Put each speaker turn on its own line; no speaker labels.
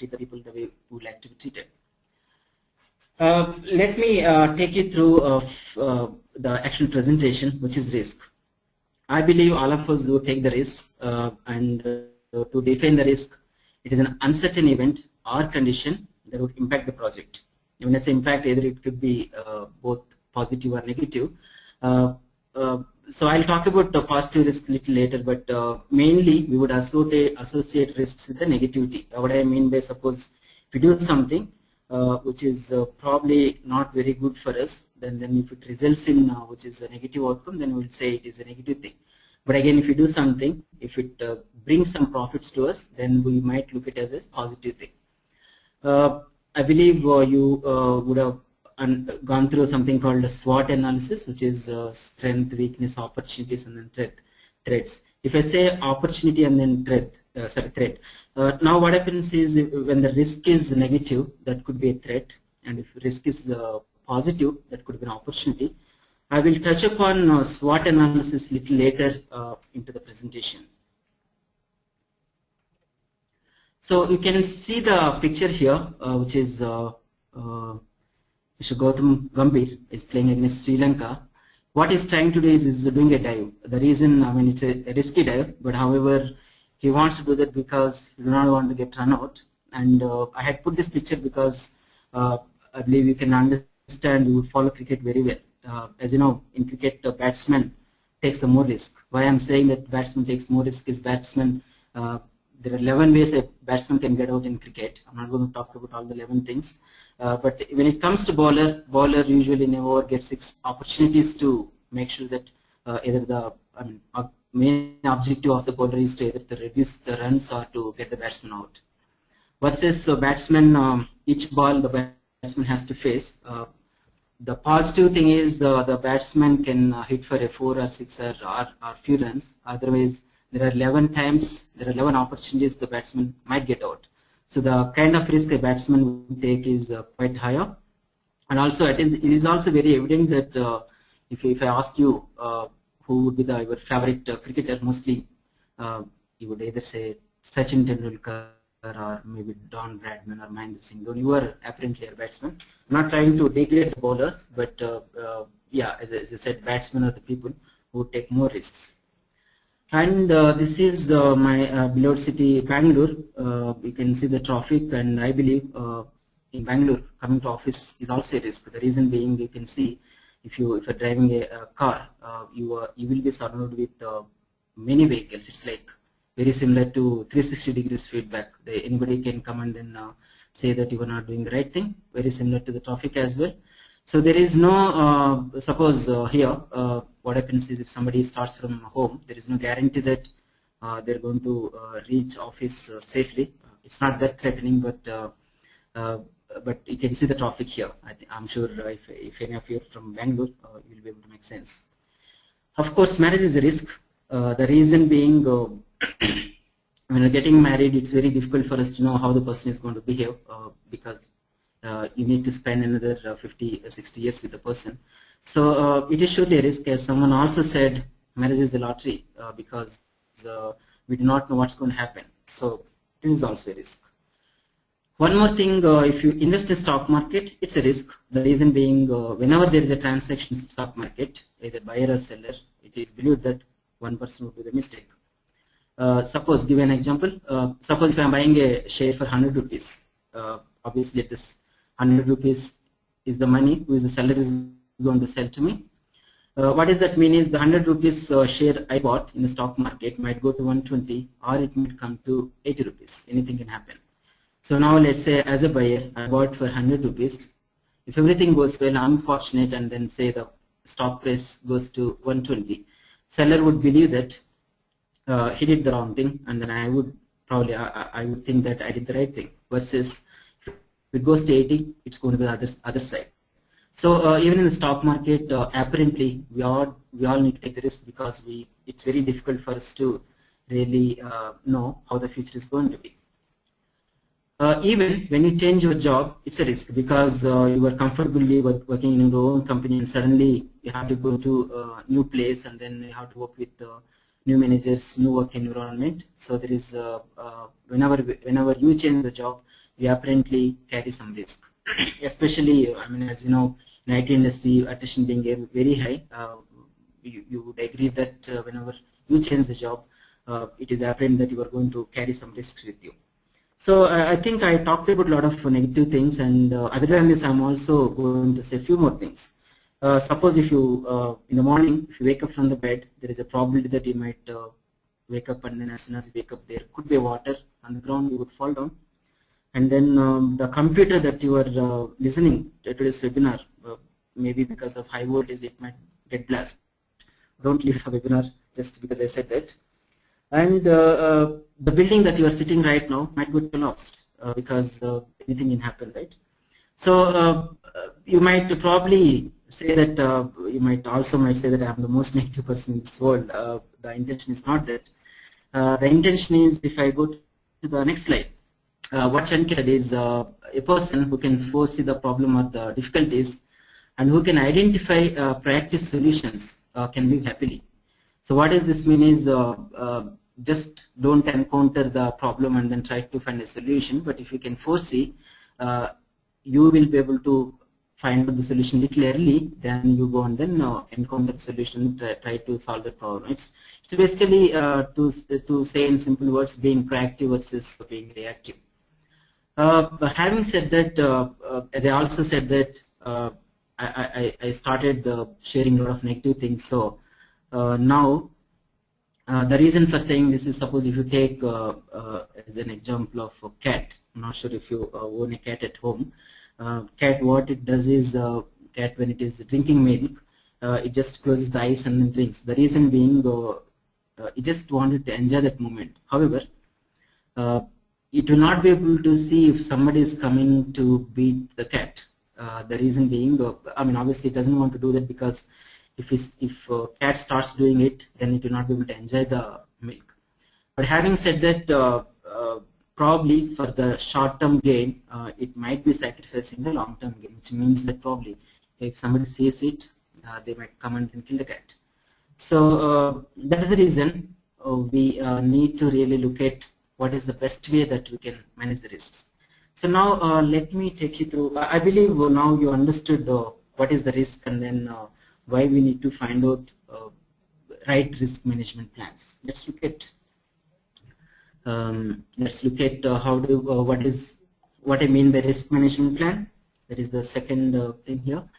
treat the people the way we would like to be treated. Let me take you through the actual presentation, which is risk. I believe all of us will take the risk, and to define the risk, it is an uncertain event or condition that would impact the project. When I say impact, either it could be both positive or negative. So I'll talk about the positive risk a little later, but mainly we would associate risks with the negativity. What I mean by, suppose if you do something which is probably not very good for us, then if it results in which is a negative outcome, then we'll say it is a negative thing. But again, if you do something, if it brings some profits to us, then we might look at it as a positive thing. I believe you would have gone through something called a SWOT analysis, which is strength, weakness, opportunities, and then threats. If I say opportunity and then threat, now what happens is when the risk is negative, that could be a threat, and if risk is positive, that could be an opportunity. I will touch upon SWOT analysis a little later into the presentation. So you can see the picture here, which is Mr. Gautam Gambhir is playing against Sri Lanka. What he's trying to do is doing a dive. The reason, I mean, it's a risky dive, but however, he wants to do that because he does not want to get run out. And I had put this picture because I believe you can understand, you follow cricket very well. As you know, in cricket, the batsman takes the more risk. Why I'm saying that batsman takes more risk is batsman. There are 11 ways a batsman can get out in cricket. I'm not going to talk about all the 11 things. But when it comes to bowler usually in an over gets 6 opportunities to make sure that either the main objective of the bowler is to either to reduce the runs or to get the batsman out. Versus batsman, each ball the batsman has to face. The positive thing is the batsman can hit for a 4 or 6 or few runs. Otherwise, there are 11 opportunities the batsman might get out. So the kind of risk a batsman will take is quite higher. And also it is also very evident that if I ask you who would be your favorite cricketer, mostly you would either say Sachin Tendulkar or maybe Don Bradman or Mahendra Singh Dhoni. You are apparently a batsman. I'm not trying to degrade the bowlers, but yeah, as I said, batsmen are the people who take more risks. And this is my beloved city, Bangalore. You can see the traffic, and I believe in Bangalore, coming to office is also a risk. The reason being, you can see if you're driving a car, you will be surrounded with many vehicles. It's like very similar to 360 degrees feedback. Anybody can come and then say that you are not doing the right thing. Very similar to the traffic as well. So there is no, suppose here, what happens is if somebody starts from home, there is no guarantee that they're going to reach office safely. It's not that threatening, but you can see the traffic here. I'm sure if any of you are from Bangalore, you'll be able to make sense. Of course, marriage is a risk. The reason being, when you're getting married, it's very difficult for us to know how the person is going to behave because you need to spend another 50, 60 years with the person. So it is surely a risk. As someone also said, marriage is a lottery because we do not know what's going to happen. So this is also a risk. One more thing, if you invest in stock market, it's a risk. The reason being, whenever there is a transaction in stock market, either buyer or seller, it is believed that one person would do the mistake. Suppose, give an example. Suppose if I am buying a share for 100 rupees, obviously this 100 rupees is the money who is the seller is going to sell to me. What does that mean is the 100 rupees share I bought in the stock market might go to 120 or it might come to 80 rupees. Anything can happen. So now let's say as a buyer, I bought for 100 rupees. If everything goes well, I'm fortunate and then say the stock price goes to 120. Seller would believe that he did the wrong thing, and then I would probably, I would think that I did the right thing. Versus if it goes to 80, it's going to the other side. So even in the stock market, apparently we all need to take the risk because it's very difficult for us to really know how the future is going to be. Even when you change your job, it's a risk because you were comfortably working in your own company and suddenly you have to go to a new place and then you have to work with new managers, new work environment. So there is whenever you change the job, you apparently carry some risk. Especially, I mean, as you know, in IT industry, attrition being very high, you would agree that whenever you change the job, it is apparent that you are going to carry some risks with you. So I think I talked about a lot of negative things, and other than this, I'm also going to say a few more things. Suppose if you, in the morning, if you wake up from the bed, there is a probability that you might wake up, and then as soon as you wake up, there could be water on the ground, you would fall down. And then the computer that you are listening to today's webinar, maybe because of high voltage, it might get blasted. Don't leave the webinar just because I said that. And the building that you are sitting right now might get collapsed because anything can happen, right? So you might probably say that you might say that I'm the most negative person in this world. The intention is not that. The intention is, if I go to the next slide, what Shankar said is a person who can foresee the problem or the difficulties and who can identify proactive solutions can live happily. So what does this mean is just don't encounter the problem and then try to find a solution, but if you can foresee, you will be able to find the solution little early, then you go and then encounter the solution, try to solve the problem. It's basically to say in simple words, being proactive versus being reactive. But having said that, as I also said that I started sharing a lot of negative things. So now the reason for saying this is, suppose if you take as an example of a cat. I'm not sure if you own a cat at home. Cat, what it does is, cat when it is drinking milk, it just closes the eyes and then drinks. The reason being, it just wanted to enjoy that moment. However, it will not be able to see if somebody is coming to beat the cat. The reason being, I mean, obviously it doesn't want to do that, because if cat starts doing it, then it will not be able to enjoy the milk. But having said that, probably for the short-term gain, it might be sacrificing the long-term gain, which means that probably if somebody sees it, they might come and kill the cat. So that is the reason we need to really look at what is the best way that we can manage the risks. So now let me take you through. I believe now you understood what is the risk, and then why we need to find out right risk management plans. Let's look at what I mean by risk management plan. That is the second thing here.